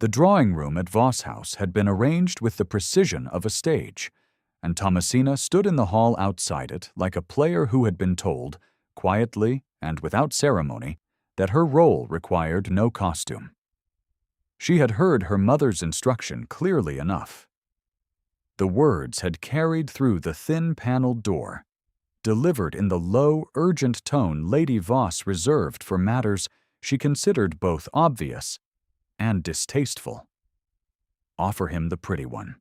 The drawing room at Voss House had been arranged with the precision of a stage, and Thomasina stood in the hall outside it like a player who had been told, quietly and without ceremony, that her role required no costume. She had heard her mother's instruction clearly enough. The words had carried through the thin paneled door, delivered in the low, urgent tone Lady Voss reserved for matters she considered both obvious and distasteful. Offer him the pretty one.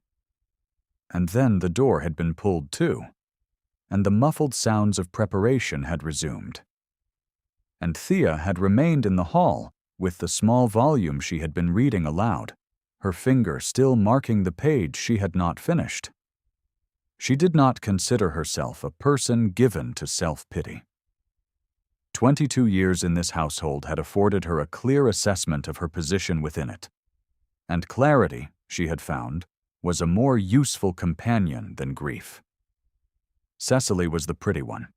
And then the door had been pulled to, and the muffled sounds of preparation had resumed. And Thea had remained in the hall with the small volume she had been reading aloud, her finger still marking the page she had not finished. She did not consider herself a person given to self-pity. 22 years in this household had afforded her a clear assessment of her position within it, and clarity, she had found, was a more useful companion than grief. Cecily was the pretty one.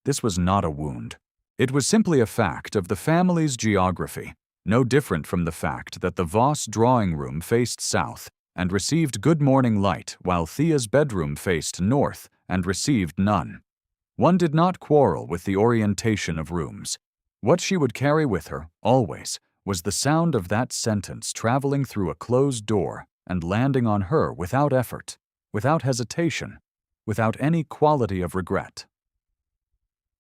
This was not a wound. It was simply a fact of the family's geography, no different from the fact that the Voss drawing room faced south and received good morning light while Thea's bedroom faced north and received none. One did not quarrel with the orientation of rooms. What she would carry with her, always, was the sound of that sentence traveling through a closed door and landing on her without effort, without hesitation, without any quality of regret.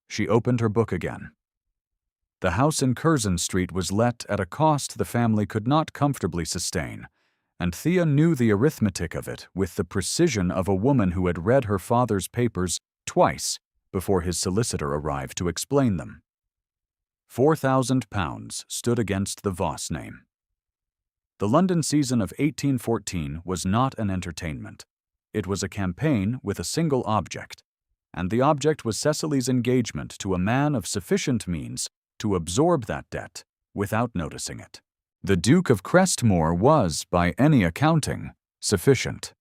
She opened her book again. The house in Curzon Street was let at a cost the family could not comfortably sustain, and Thea knew the arithmetic of it with the precision of a woman who had read her father's papers twice before his solicitor arrived to explain them. £4,000 stood against the Voss name. The London season of 1814 was not an entertainment. It was a campaign with a single object, and the object was Cecily's engagement to a man of sufficient means to absorb that debt without noticing it. The Duke of Crestmoor was, by any accounting, sufficient.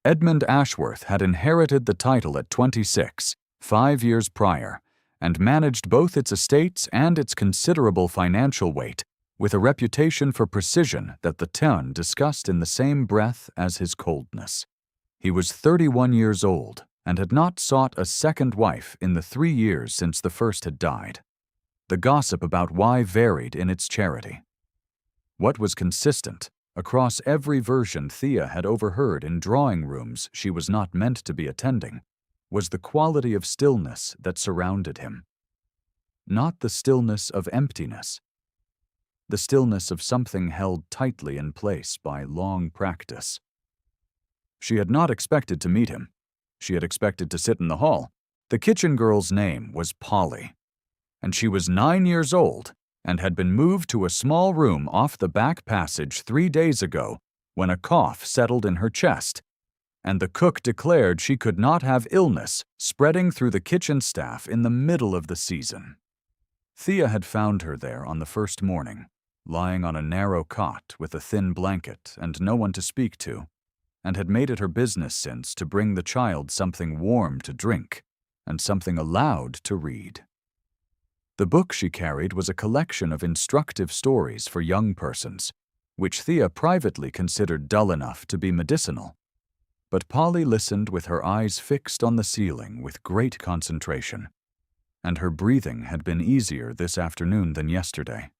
Edmund Ashworth had inherited the title at 26, 5 years prior, and managed both its estates and its considerable financial weight with a reputation for precision that the Town discussed in the same breath as his coldness. He was 31 years old and had not sought a second wife in the 3 years since the first had died. The gossip about why varied in its charity. What was consistent, across every version Thea had overheard in drawing rooms she was not meant to be attending, was the quality of stillness that surrounded him. Not the stillness of emptiness. The stillness of something held tightly in place by long practice. She had not expected to meet him. She had expected to sit in the hall. The kitchen girl's name was Polly, and she was 9 years old and had been moved to a small room off the back passage 3 days ago when a cough settled in her chest, and the cook declared she could not have illness spreading through the kitchen staff in the middle of the season. Thea had found her there on the first morning, lying on a narrow cot with a thin blanket and no one to speak to, and had made it her business since to bring the child something warm to drink and something aloud to read. The book she carried was a collection of instructive stories for young persons, which Thea privately considered dull enough to be medicinal. But Polly listened with her eyes fixed on the ceiling with great concentration, and her breathing had been easier this afternoon than yesterday.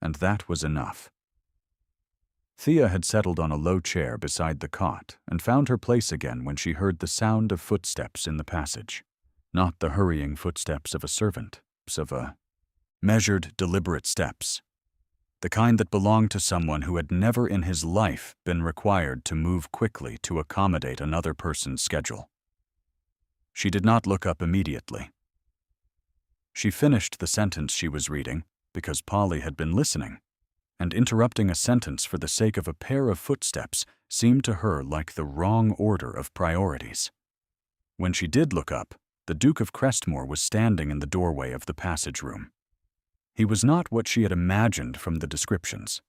And that was enough. Thea had settled on a low chair beside the cot and found her place again when she heard the sound of footsteps in the passage. Not the hurrying footsteps of a servant, of a measured, deliberate steps, the kind that belonged to someone who had never in his life been required to move quickly to accommodate another person's schedule. She did not look up immediately. She finished the sentence she was reading because Polly had been listening, and interrupting a sentence for the sake of a pair of footsteps seemed to her like the wrong order of priorities. When she did look up, the Duke of Crestmoor was standing in the doorway of the passage room. He was not what she had imagined from the descriptions.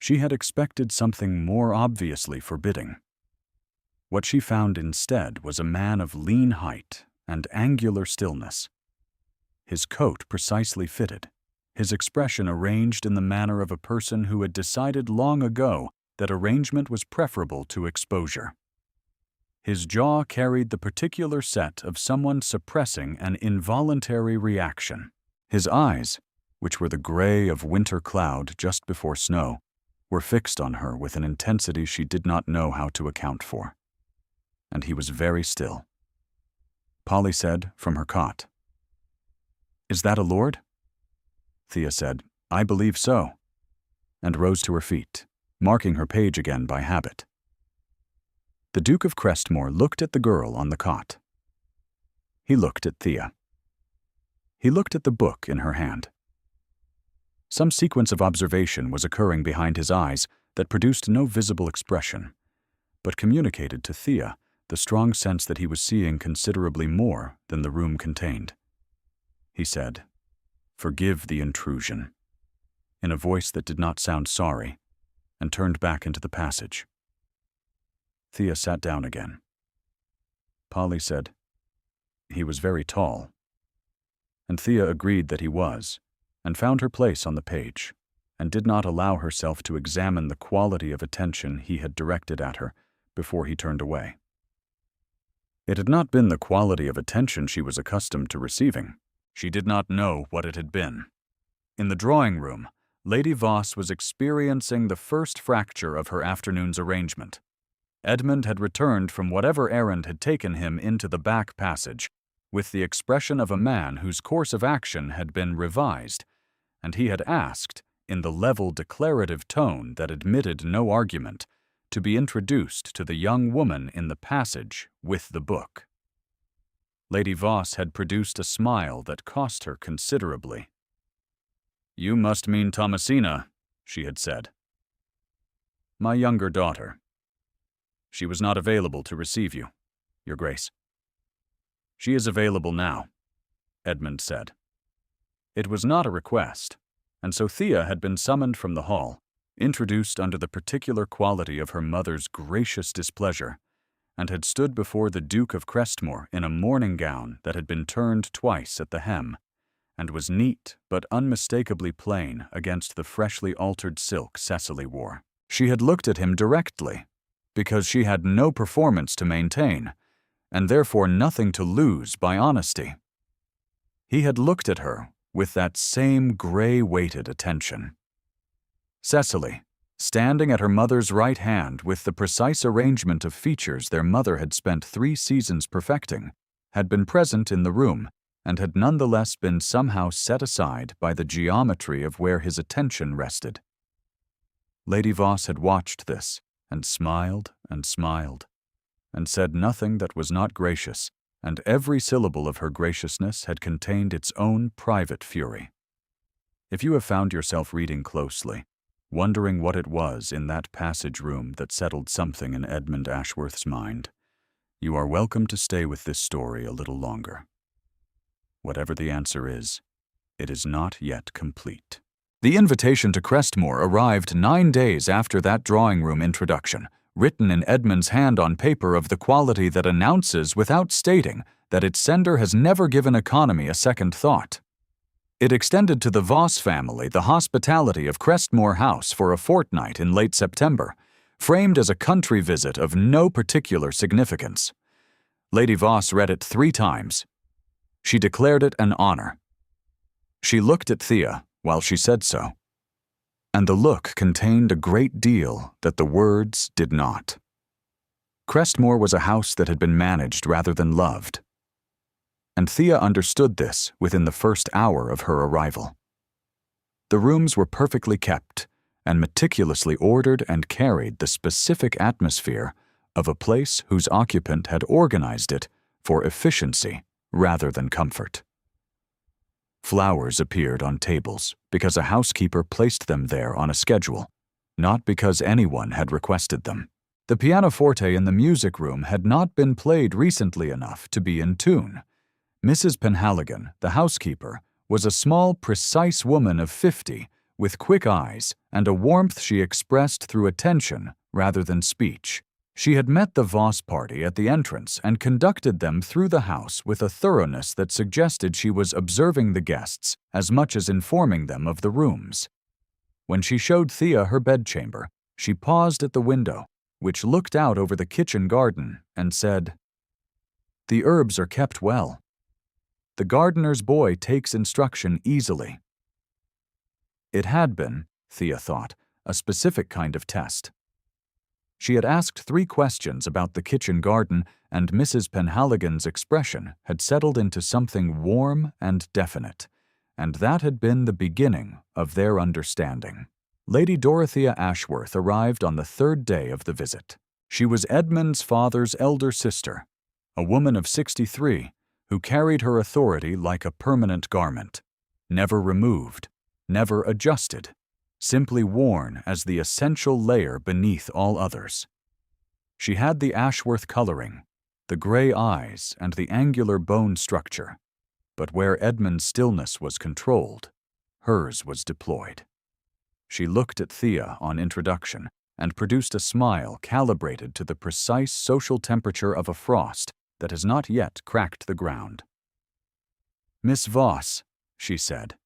She had expected something more obviously forbidding. What she found instead was a man of lean height and angular stillness. His coat precisely fitted, his expression arranged in the manner of a person who had decided long ago that arrangement was preferable to exposure. His jaw carried the particular set of someone suppressing an involuntary reaction. His eyes, which were the gray of winter cloud just before snow, were fixed on her with an intensity she did not know how to account for. And he was very still. Polly said from her cot, "Is that a lord?" Thea said, "I believe so," and rose to her feet, marking her page again by habit. The Duke of Crestmore looked at the girl on the cot. He looked at Thea. He looked at the book in her hand. Some sequence of observation was occurring behind his eyes that produced no visible expression, but communicated to Thea the strong sense that he was seeing considerably more than the room contained. He said, "Forgive the intrusion," in a voice that did not sound sorry, and turned back into the passage. Thea sat down again. Polly said, "He was very tall." And Thea agreed that he was, and found her place on the page, and did not allow herself to examine the quality of attention he had directed at her before he turned away. It had not been the quality of attention she was accustomed to receiving. She did not know what it had been. In the drawing room, Lady Voss was experiencing the first fracture of her afternoon's arrangement. Edmund had returned from whatever errand had taken him into the back passage, with the expression of a man whose course of action had been revised, and he had asked, in the level declarative tone that admitted no argument, to be introduced to the young woman in the passage with the book. Lady Voss had produced a smile that cost her considerably. "You must mean Thomasina," she had said. "My younger daughter. She was not available to receive you, Your Grace." "She is available now," Edmund said. It was not a request, and so Thea had been summoned from the hall, introduced under the particular quality of her mother's gracious displeasure, and had stood before the Duke of Crestmore in a morning gown that had been turned twice at the hem, and was neat but unmistakably plain against the freshly altered silk Cecily wore. She had looked at him directly, because she had no performance to maintain, and therefore nothing to lose by honesty. He had looked at her with that same gray-weighted attention. Cecily, standing at her mother's right hand with the precise arrangement of features their mother had spent 3 seasons perfecting, had been present in the room, and had nonetheless been somehow set aside by the geometry of where his attention rested. Lady Voss had watched this, and smiled, and said nothing that was not gracious, and every syllable of her graciousness had contained its own private fury. If you have found yourself reading closely, wondering what it was in that passage room that settled something in Edmund Ashworth's mind, you are welcome to stay with this story a little longer. Whatever the answer is, it is not yet complete. The invitation to Crestmore arrived 9 days after that drawing-room introduction, written in Edmund's hand on paper of the quality that announces without stating that its sender has never given economy a second thought. It extended to the Voss family the hospitality of Crestmore House for a fortnight in late September, framed as a country visit of no particular significance. Lady Voss read it 3 times. She declared it an honor. She looked at Thea while she said so, and the look contained a great deal that the words did not. Crestmore was a house that had been managed rather than loved, and Thea understood this within the first hour of her arrival. The rooms were perfectly kept and meticulously ordered and carried the specific atmosphere of a place whose occupant had organized it for efficiency rather than comfort. Flowers appeared on tables because a housekeeper placed them there on a schedule, not because anyone had requested them. The pianoforte in the music room had not been played recently enough to be in tune. Mrs. Penhaligon, the housekeeper, was a small, precise woman of 50, with quick eyes and a warmth she expressed through attention rather than speech. She had met the Voss party at the entrance and conducted them through the house with a thoroughness that suggested she was observing the guests as much as informing them of the rooms. When she showed Thea her bedchamber, she paused at the window, which looked out over the kitchen garden, and said, "The herbs are kept well. The gardener's boy takes instruction easily." It had been, Thea thought, a specific kind of test. She had asked 3 questions about the kitchen garden, and Mrs. Penhaligon's expression had settled into something warm and definite, and that had been the beginning of their understanding. Lady Dorothea Ashworth arrived on the 3rd day of the visit. She was Edmund's father's elder sister, a woman of 63, who carried her authority like a permanent garment, never removed, never adjusted, simply worn as the essential layer beneath all others. She had the Ashworth coloring, the gray eyes, and the angular bone structure, but where Edmund's stillness was controlled, hers was deployed. She looked at Thea on introduction and produced a smile calibrated to the precise social temperature of a frost that has not yet cracked the ground. "Miss Voss," she said,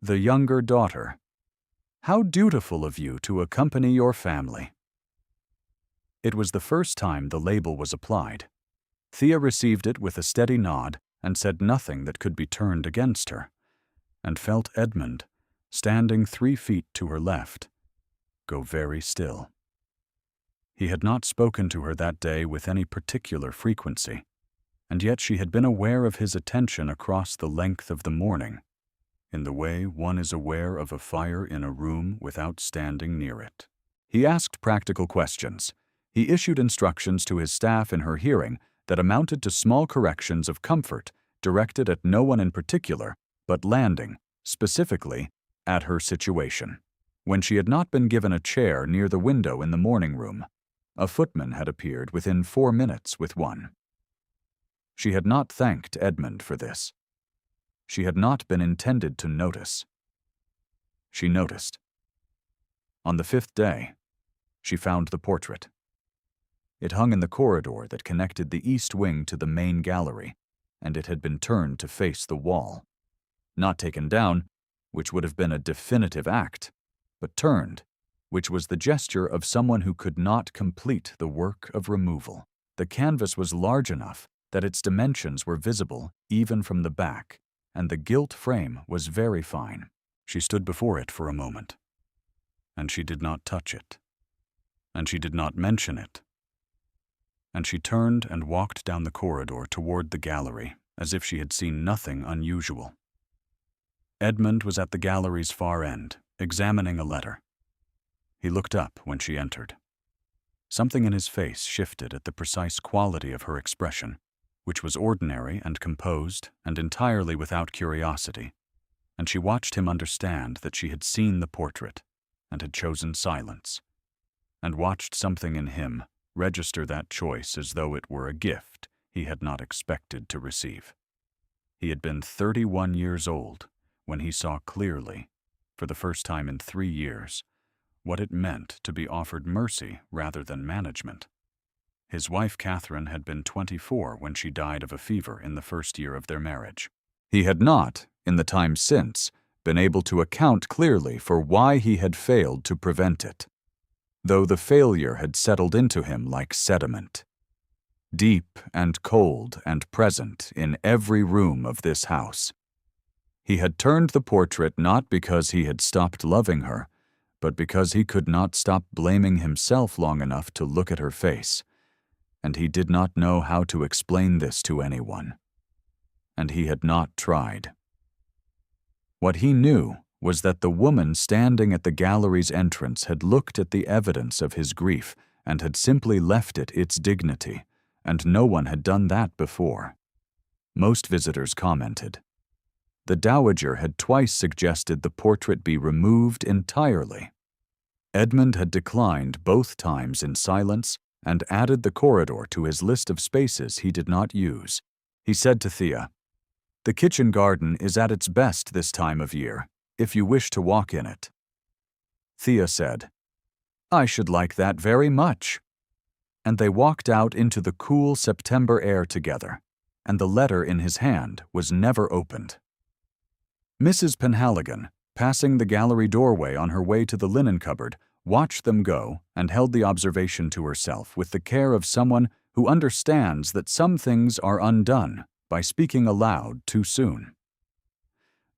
"the younger daughter. How dutiful of you to accompany your family." It was the first time the label was applied. Thea received it with a steady nod and said nothing that could be turned against her, and felt Edmund, standing 3 feet to her left, go very still. He had not spoken to her that day with any particular frequency, and yet she had been aware of his attention across the length of the morning, in the way one is aware of a fire in a room without standing near it. He asked practical questions. He issued instructions to his staff in her hearing that amounted to small corrections of comfort directed at no one in particular, but landing, specifically, at her situation. When she had not been given a chair near the window in the morning room, a footman had appeared within 4 minutes with one. She had not thanked Edmund for this. She had not been intended to notice. She noticed. On the 5th day, she found the portrait. It hung in the corridor that connected the east wing to the main gallery, and it had been turned to face the wall. Not taken down, which would have been a definitive act, but turned, which was the gesture of someone who could not complete the work of removal. The canvas was large enough that its dimensions were visible even from the back, and the gilt frame was very fine. She stood before it for a moment, and she did not touch it, and she did not mention it, and she turned and walked down the corridor toward the gallery as if she had seen nothing unusual. Edmund was at the gallery's far end, examining a letter. He looked up when she entered. Something in his face shifted at the precise quality of her expression, which was ordinary and composed and entirely without curiosity, and she watched him understand that she had seen the portrait and had chosen silence, and watched something in him register that choice as though it were a gift he had not expected to receive. He had been 31 years old when he saw clearly, for the first time in 3 years, what it meant to be offered mercy rather than management. His wife Catherine had been 24 when she died of a fever in the first year of their marriage. He had not, in the time since, been able to account clearly for why he had failed to prevent it, though the failure had settled into him like sediment, deep and cold and present in every room of this house. He had turned the portrait not because he had stopped loving her, but because he could not stop blaming himself long enough to look at her face, and he did not know how to explain this to anyone, and he had not tried. What he knew was that the woman standing at the gallery's entrance had looked at the evidence of his grief and had simply left it its dignity, and no one had done that before. Most visitors commented. The dowager had twice suggested the portrait be removed entirely. Edmund had declined both times in silence and added the corridor to his list of spaces he did not use. He said to Thea, "The kitchen garden is at its best this time of year, if you wish to walk in it." Thea said, "I should like that very much." and they walked out into the cool September air together, and the letter in his hand was never opened. Mrs. Penhaligon, passing the gallery doorway on her way to the linen cupboard, watched them go and held the observation to herself with the care of someone who understands that some things are undone by speaking aloud too soon.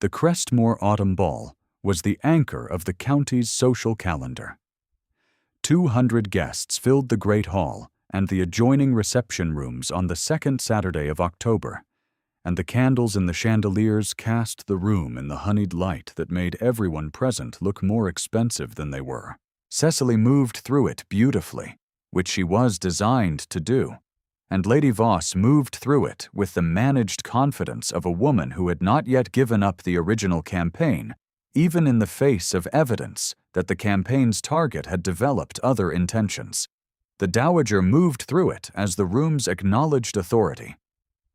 The Crestmore Autumn Ball was the anchor of the county's social calendar. 200 guests filled the great hall and the adjoining reception rooms on the second Saturday of October, and the candles in the chandeliers cast the room in the honeyed light that made everyone present look more expensive than they were. Cecily moved through it beautifully, which she was designed to do, and Lady Voss moved through it with the managed confidence of a woman who had not yet given up the original campaign, even in the face of evidence that the campaign's target had developed other intentions. The Dowager moved through it as the room's acknowledged authority.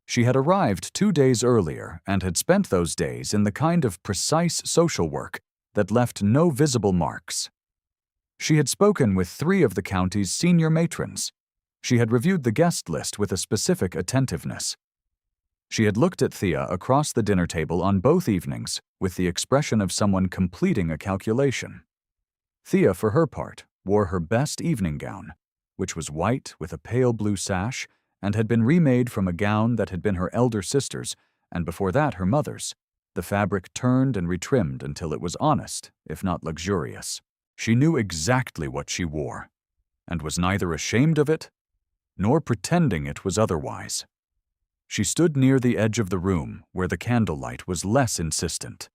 She had arrived 2 days earlier and had spent those days in the kind of precise social work that left no visible marks. She had spoken with 3 of the county's senior matrons. She had reviewed the guest list with a specific attentiveness. She had looked at Thea across the dinner table on both evenings with the expression of someone completing a calculation. Thea, for her part, wore her best evening gown, which was white with a pale blue sash and had been remade from a gown that had been her elder sister's and before that her mother's, the fabric turned and retrimmed until it was honest, if not luxurious. She knew exactly what she wore, and was neither ashamed of it nor pretending it was otherwise. She stood near the edge of the room where the candlelight was less insistent,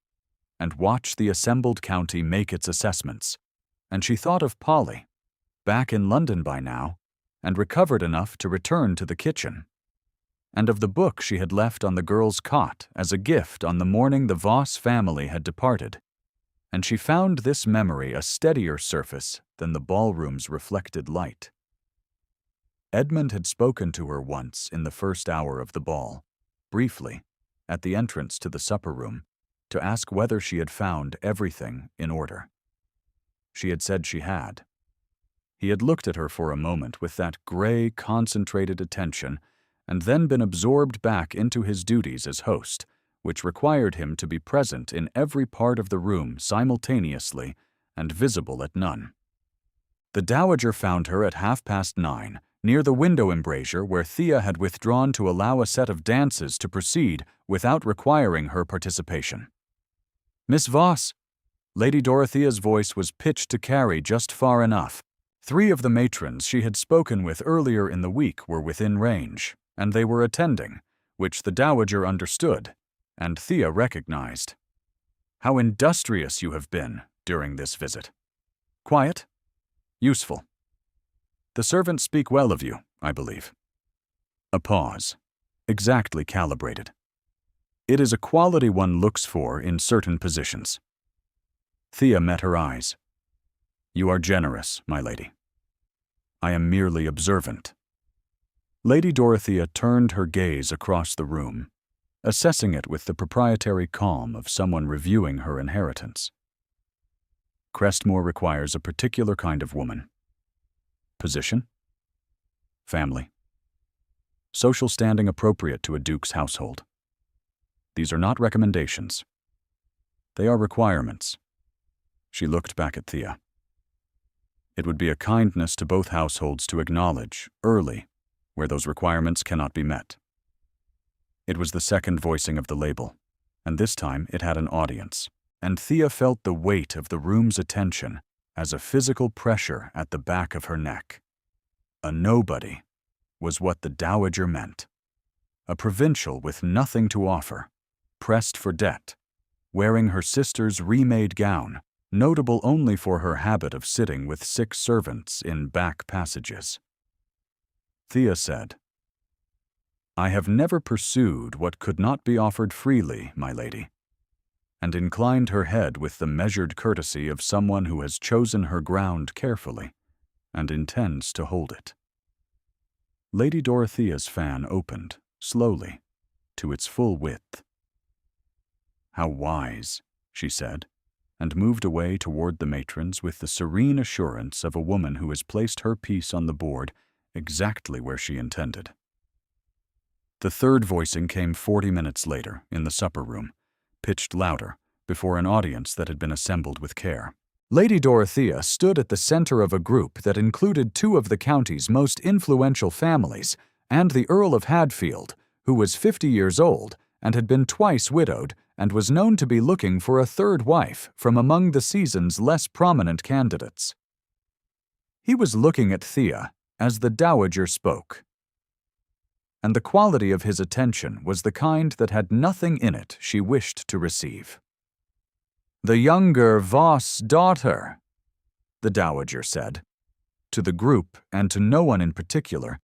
and watched the assembled county make its assessments, and she thought of Polly, back in London by now, and recovered enough to return to the kitchen, and of the book she had left on the girl's cot as a gift on the morning the Voss family had departed, and she found this memory a steadier surface than the ballroom's reflected light. Edmund had spoken to her once in the first hour of the ball, briefly, at the entrance to the supper room, to ask whether she had found everything in order. She had said she had. He had looked at her for a moment with that gray, concentrated attention, and then been absorbed back into his duties as host, which required him to be present in every part of the room simultaneously and visible at none. The Dowager found her at 9:30, near the window embrasure where Thea had withdrawn to allow a set of dances to proceed without requiring her participation. "Miss Voss!" Lady Dorothea's voice was pitched to carry just far enough. 3 of the matrons she had spoken with earlier in the week were within range, and they were attending, which the Dowager understood, and Thea recognized. "How industrious you have been during this visit. Quiet? Useful. The servants speak well of you, I believe." A pause, exactly calibrated. It is a quality one looks for in certain positions. Thea met her eyes. "You are generous, my lady. I am merely observant." Lady Dorothea turned her gaze across the room, assessing it with the proprietary calm of someone reviewing her inheritance. "Crestmore requires a particular kind of woman. Position? Family. Social standing appropriate to a duke's household. These are not recommendations. They are requirements." She looked back at Thea. "It would be a kindness to both households to acknowledge, early, where those requirements cannot be met." It was the second voicing of the label, and this time it had an audience, and Thea felt the weight of the room's attention as a physical pressure at the back of her neck. A nobody was what the Dowager meant. A provincial with nothing to offer, pressed for debt, wearing her sister's remade gown, notable only for her habit of sitting with 6 servants in back passages. Thea said, "I have never pursued what could not be offered freely, my lady," and inclined her head with the measured courtesy of someone who has chosen her ground carefully and intends to hold it. Lady Dorothea's fan opened, slowly, to its full width. "How wise," she said, and moved away toward the matrons with the serene assurance of a woman who has placed her piece on the board exactly where she intended. The third voicing came 40 minutes later, in the supper room, pitched louder, before an audience that had been assembled with care. Lady Dorothea stood at the center of a group that included two of the county's most influential families and the Earl of Hadfield, who was 50 years old and had been twice widowed and was known to be looking for a third wife from among the season's less prominent candidates. He was looking at Thea as the dowager spoke, and the quality of his attention was the kind that had nothing in it she wished to receive. "The younger Voss daughter," the dowager said, to the group and to no one in particular,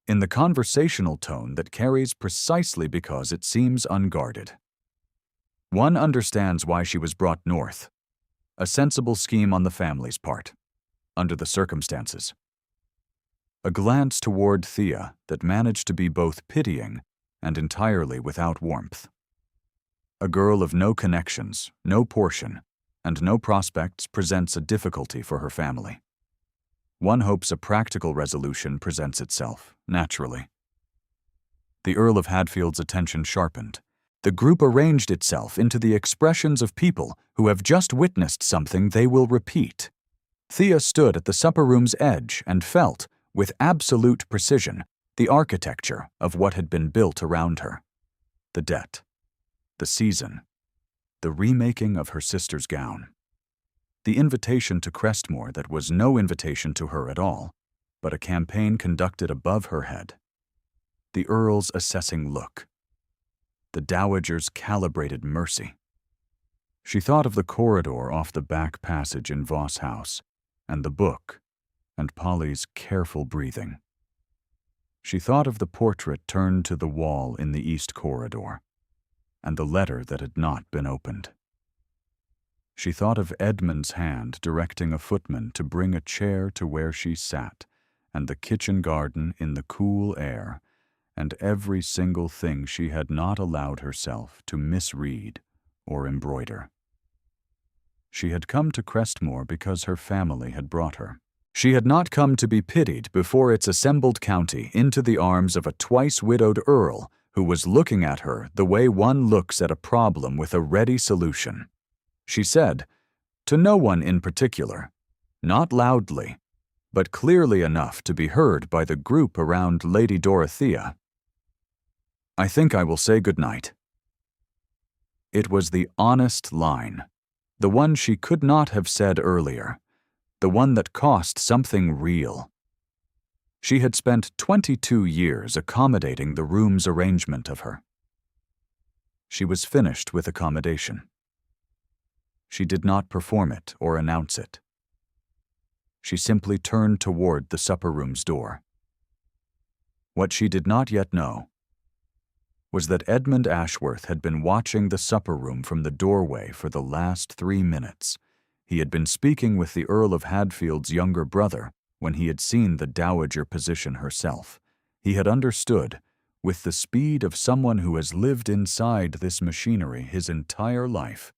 in the conversational tone that carries precisely because it seems unguarded. One understands why she was brought north. A sensible scheme on the family's part, under the circumstances. A glance toward Thea that managed to be both pitying and entirely without warmth. A girl of no connections, no portion, and no prospects presents a difficulty for her family. One hopes a practical resolution presents itself, naturally. The Earl of Hadfield's attention sharpened. The group arranged itself into the expressions of people who have just witnessed something they will repeat. Thea stood at the supper room's edge and felt, with absolute precision, the architecture of what had been built around her. The debt, the season, the remaking of her sister's gown. The invitation to Crestmore that was no invitation to her at all, but a campaign conducted above her head. The Earl's assessing look. The dowager's calibrated mercy. She thought of the corridor off the back passage in Voss House, and the book, and Polly's careful breathing. She thought of the portrait turned to the wall in the east corridor, and the letter that had not been opened. She thought of Edmund's hand directing a footman to bring a chair to where she sat, and the kitchen garden in the cool air, and every single thing she had not allowed herself to misread or embroider. She had come to Crestmore because her family had brought her. She had not come to be pitied before its assembled county into the arms of a twice-widowed earl who was looking at her the way one looks at a problem with a ready solution. She said, to no one in particular, not loudly, but clearly enough to be heard by the group around Lady Dorothea, "I think I will say good night." It was the honest line, the one she could not have said earlier, the one that cost something real. She had spent 22 years accommodating the room's arrangement of her. She was finished with accommodation. She did not perform it or announce it. She simply turned toward the supper room's door. What she did not yet know was that Edmund Ashworth had been watching the supper room from the doorway for the last 3 minutes. He had been speaking with the Earl of Hadfield's younger brother when he had seen the dowager position herself. He had understood, with the speed of someone who has lived inside this machinery his entire life,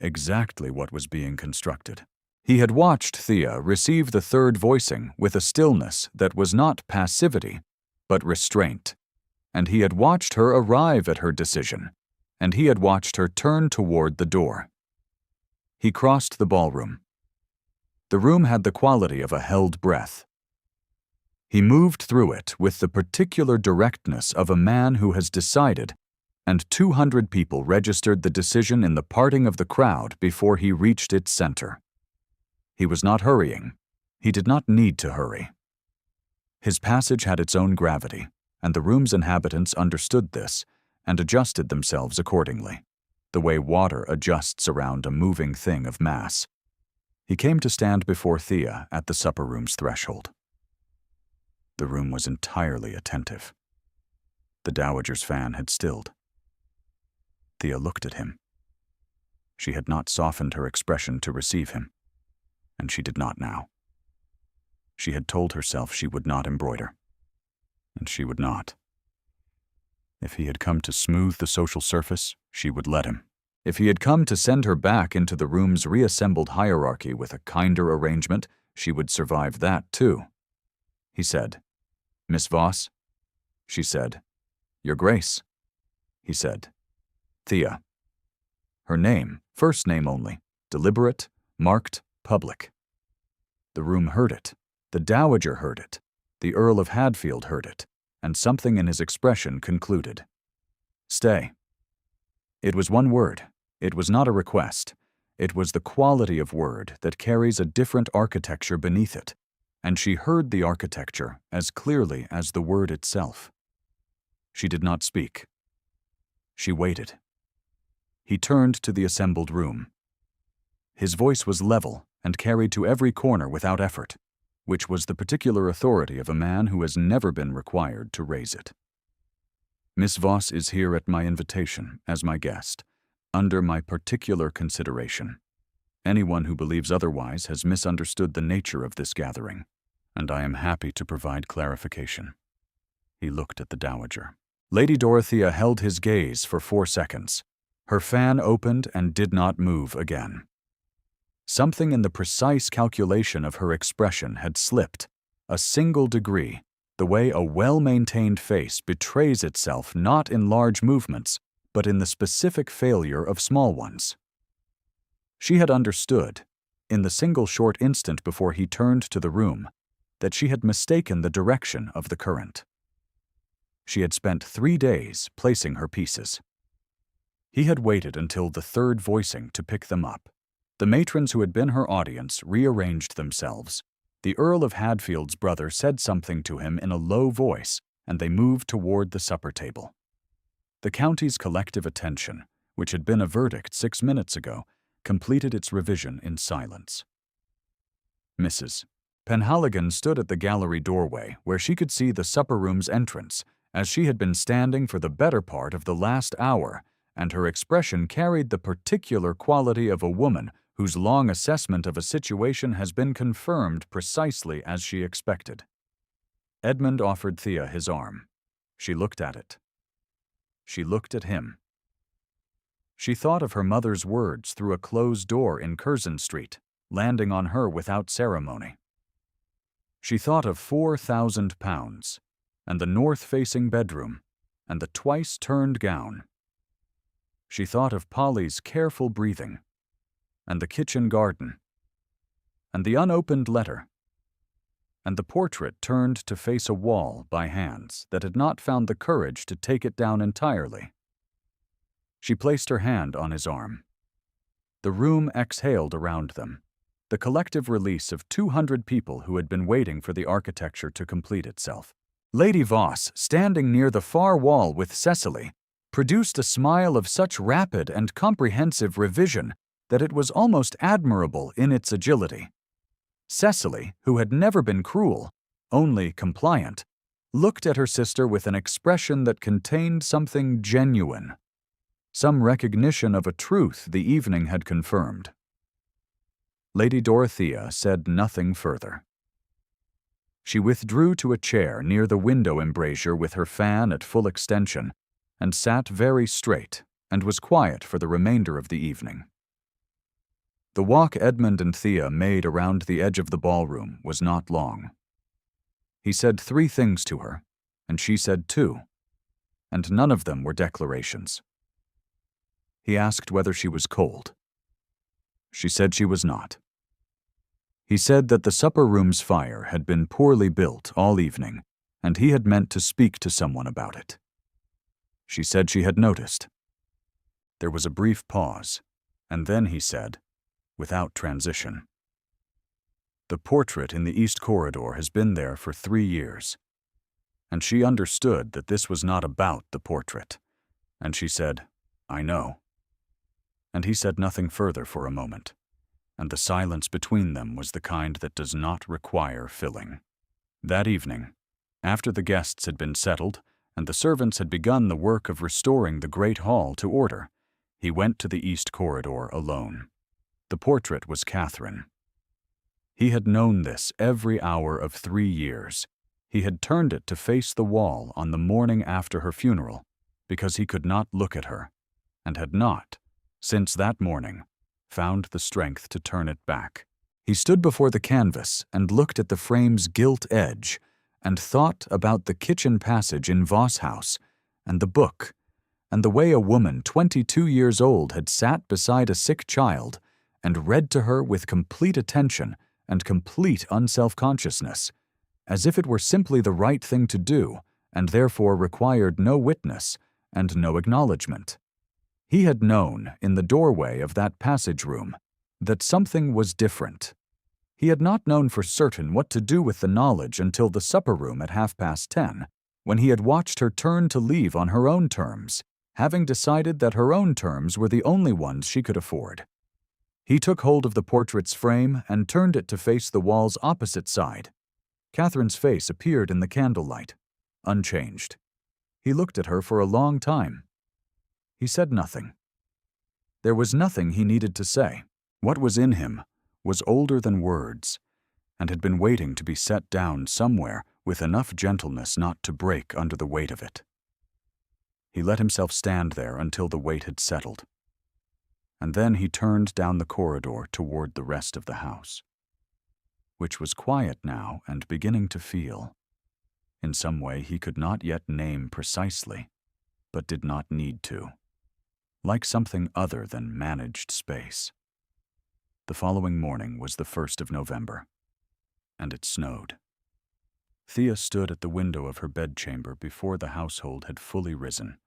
exactly what was being constructed. He had watched Thea receive the third voicing with a stillness that was not passivity, but restraint, and he had watched her arrive at her decision, and he had watched her turn toward the door. He crossed the ballroom. The room had the quality of a held breath. He moved through it with the particular directness of a man who has decided, and 200 people registered the decision in the parting of the crowd before he reached its center. He was not hurrying. He did not need to hurry. His passage had its own gravity, and the room's inhabitants understood this and adjusted themselves accordingly, the way water adjusts around a moving thing of mass. He came to stand before Thea at the supper room's threshold. The room was entirely attentive. The dowager's fan had stilled. Thea looked at him. She had not softened her expression to receive him, and she did not now. She had told herself she would not embroider, and she would not. If he had come to smooth the social surface, she would let him. If he had come to send her back into the room's reassembled hierarchy with a kinder arrangement, she would survive that too. He said, "Miss Voss," she said. "Your Grace," he said. "Thea." Her name, first name only, deliberate, marked, public. The room heard it. The Dowager heard it. The Earl of Hadfield heard it, and something in his expression concluded. "Stay." It was one word. It was not a request. It was the quality of word that carries a different architecture beneath it, and she heard the architecture as clearly as the word itself. She did not speak. She waited. He turned to the assembled room. His voice was level and carried to every corner without effort, which was the particular authority of a man who has never been required to raise it. "Miss Voss is here at my invitation, as my guest, under my particular consideration. Anyone who believes otherwise has misunderstood the nature of this gathering, and I am happy to provide clarification." He looked at the Dowager. Lady Dorothea held his gaze for 4 seconds. Her fan opened and did not move again. Something in the precise calculation of her expression had slipped, a single degree, the way a well-maintained face betrays itself not in large movements, but in the specific failure of small ones. She had understood, in the single short instant before he turned to the room, that she had mistaken the direction of the current. She had spent 3 days placing her pieces. He had waited until the third voicing to pick them up. The matrons who had been her audience rearranged themselves. The Earl of Hadfield's brother said something to him in a low voice, and they moved toward the supper table. The county's collective attention, which had been a verdict 6 minutes ago, completed its revision in silence. Mrs. Penhaligon stood at the gallery doorway where she could see the supper room's entrance, as she had been standing for the better part of the last hour, and her expression carried the particular quality of a woman whose long assessment of a situation has been confirmed precisely as she expected. Edmund offered Thea his arm. She looked at it. She looked at him. She thought of her mother's words through a closed door in Curzon Street, landing on her without ceremony. She thought of £4,000, and the north-facing bedroom, and the twice-turned gown. She thought of Polly's careful breathing, and the kitchen garden, and the unopened letter, and the portrait turned to face a wall by hands that had not found the courage to take it down entirely. She placed her hand on his arm. The room exhaled around them, the collective release of 200 people who had been waiting for the architecture to complete itself. Lady Voss, standing near the far wall with Cecily, produced a smile of such rapid and comprehensive revision that it was almost admirable in its agility. Cecily, who had never been cruel, only compliant, looked at her sister with an expression that contained something genuine, some recognition of a truth the evening had confirmed. Lady Dorothea said nothing further. She withdrew to a chair near the window embrasure with her fan at full extension, and sat very straight, and was quiet for the remainder of the evening. The walk Edmund and Thea made around the edge of the ballroom was not long. He said 3 things to her, and she said 2, and none of them were declarations. He asked whether she was cold. She said she was not. He said that the supper room's fire had been poorly built all evening, and he had meant to speak to someone about it. She said she had noticed. There was a brief pause, and then he said, without transition, "The portrait in the East Corridor has been there for 3 years." And she understood that this was not about the portrait, and she said, "I know." And he said nothing further for a moment, and the silence between them was the kind that does not require filling. That evening, after the guests had been settled, and the servants had begun the work of restoring the great hall to order, he went to the East Corridor alone. The portrait was Catherine. He had known this every hour of 3 years. He had turned it to face the wall on the morning after her funeral, because he could not look at her, and had not, since that morning, found the strength to turn it back. He stood before the canvas and looked at the frame's gilt edge, and thought about the kitchen passage in Voss House, and the book, and the way a woman 22 years old had sat beside a sick child and read to her with complete attention and complete unself-consciousness, as if it were simply the right thing to do and therefore required no witness and no acknowledgement. He had known, in the doorway of that passage room, that something was different. He had not known for certain what to do with the knowledge until the supper room at 10:30, when he had watched her turn to leave on her own terms, having decided that her own terms were the only ones she could afford. He took hold of the portrait's frame and turned it to face the wall's opposite side. Catherine's face appeared in the candlelight, unchanged. He looked at her for a long time. He said nothing. There was nothing he needed to say. What was in him was older than words, and had been waiting to be set down somewhere with enough gentleness not to break under the weight of it. He let himself stand there until the weight had settled, and then he turned down the corridor toward the rest of the house, which was quiet now and beginning to feel, in some way he could not yet name precisely, but did not need to, like something other than managed space. The following morning was the 1st of November, and it snowed. Thea stood at the window of her bedchamber before the household had fully risen,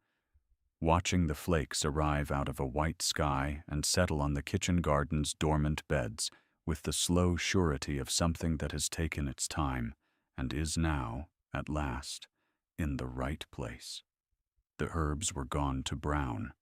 watching the flakes arrive out of a white sky and settle on the kitchen garden's dormant beds with the slow surety of something that has taken its time and is now, at last, in the right place. The herbs were gone to brown.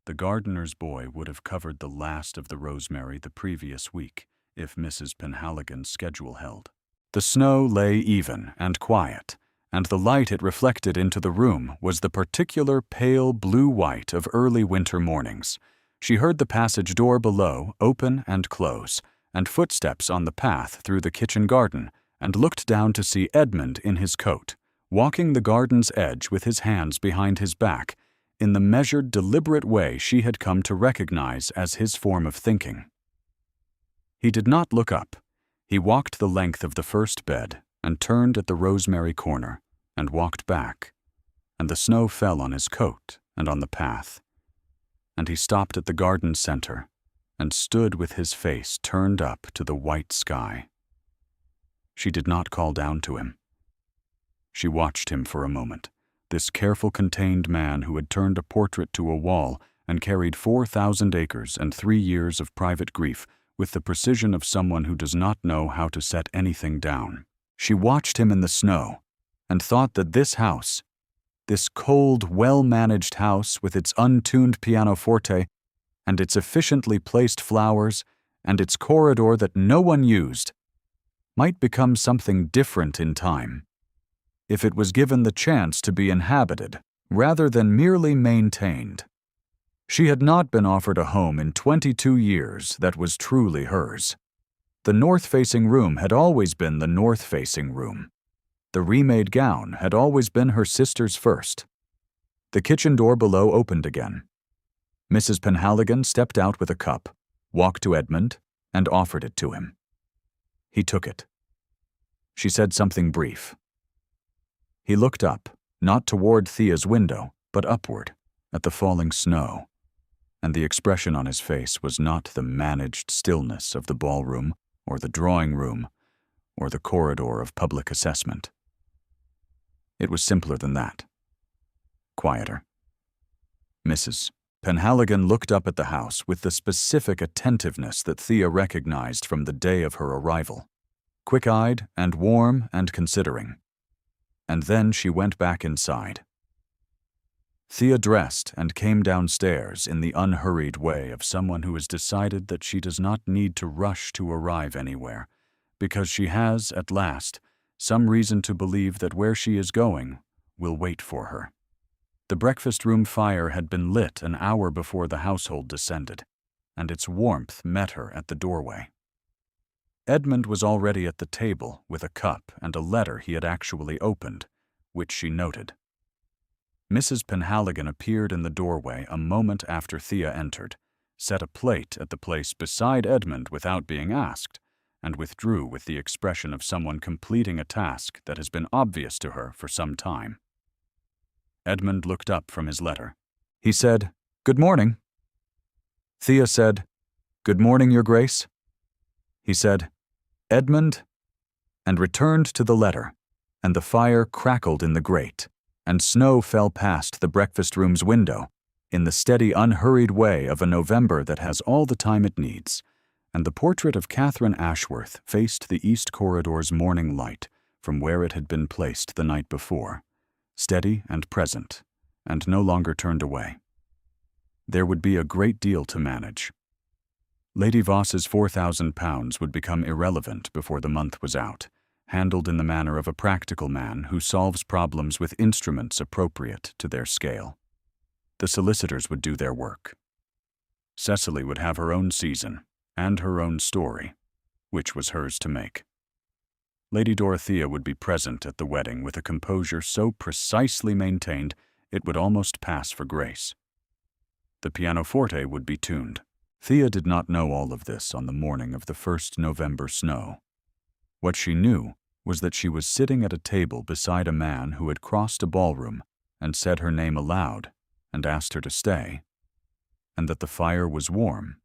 The gardener's boy would have covered the last of the rosemary the previous week if Mrs. Penhaligon's schedule held. The snow lay even and quiet, and the light it reflected into the room was the particular pale blue-white of early winter mornings. She heard the passage door below open and close, and footsteps on the path through the kitchen garden, and looked down to see Edmund in his coat, walking the garden's edge with his hands behind his back, in the measured, deliberate way she had come to recognize as his form of thinking. He did not look up. He walked the length of the first bed and turned at the rosemary corner and walked back, and the snow fell on his coat and on the path, and he stopped at the garden center and stood with his face turned up to the white sky. She did not call down to him. She watched him for a moment, this careful, contained man who had turned a portrait to a wall and carried 4,000 acres and 3 years of private grief with the precision of someone who does not know how to set anything down. She watched him in the snow and thought that this house, this cold, well-managed house with its untuned pianoforte and its efficiently placed flowers and its corridor that no one used, might become something different in time, if it was given the chance to be inhabited rather than merely maintained. She had not been offered a home in 22 years that was truly hers. The north-facing room had always been the north-facing room. The remade gown had always been her sister's first. The kitchen door below opened again. Mrs. Penhaligon stepped out with a cup, walked to Edmund, and offered it to him. He took it. She said something brief. He looked up, not toward Thea's window, but upward, at the falling snow, and the expression on his face was not the managed stillness of the ballroom or the drawing room or the corridor of public assessment. It was simpler than that. Quieter. Mrs. Penhaligon looked up at the house with the specific attentiveness that Thea recognized from the day of her arrival, quick-eyed and warm and considering. And then she went back inside. Thea dressed and came downstairs in the unhurried way of someone who has decided that she does not need to rush to arrive anywhere, because she has, at last, some reason to believe that where she is going will wait for her. The breakfast room fire had been lit an hour before the household descended, and its warmth met her at the doorway. Edmund was already at the table with a cup and a letter he had actually opened, which she noted. Mrs. Penhaligon appeared in the doorway a moment after Thea entered, set a plate at the place beside Edmund without being asked, and withdrew with the expression of someone completing a task that has been obvious to her for some time. Edmund looked up from his letter. He said, "Good morning." Thea said, "Good morning, Your Grace." He said, "Edmund," and returned to the letter, and the fire crackled in the grate, and snow fell past the breakfast room's window in the steady, unhurried way of a November that has all the time it needs, and the portrait of Catherine Ashworth faced the east corridor's morning light from where it had been placed the night before, steady and present, and no longer turned away. There would be a great deal to manage. Lady Voss's £4,000 would become irrelevant before the month was out, handled in the manner of a practical man who solves problems with instruments appropriate to their scale. The solicitors would do their work. Cecily would have her own season and her own story, which was hers to make. Lady Dorothea would be present at the wedding with a composure so precisely maintained it would almost pass for grace. The pianoforte would be tuned. Thea did not know all of this on the morning of the first November snow. What she knew was that she was sitting at a table beside a man who had crossed a ballroom and said her name aloud and asked her to stay, and that the fire was warm,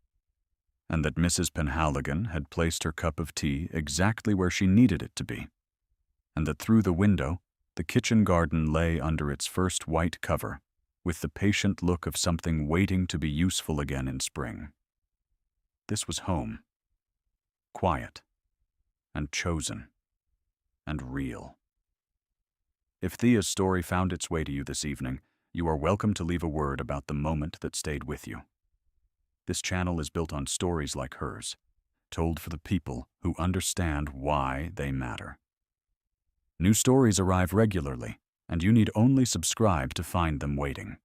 and that Mrs. Penhaligon had placed her cup of tea exactly where she needed it to be, and that through the window the kitchen garden lay under its first white cover, with the patient look of something waiting to be useful again in spring. This was home, quiet, and chosen, and real. If Thea's story found its way to you this evening, you are welcome to leave a word about the moment that stayed with you. This channel is built on stories like hers, told for the people who understand why they matter. New stories arrive regularly, and you need only subscribe to find them waiting.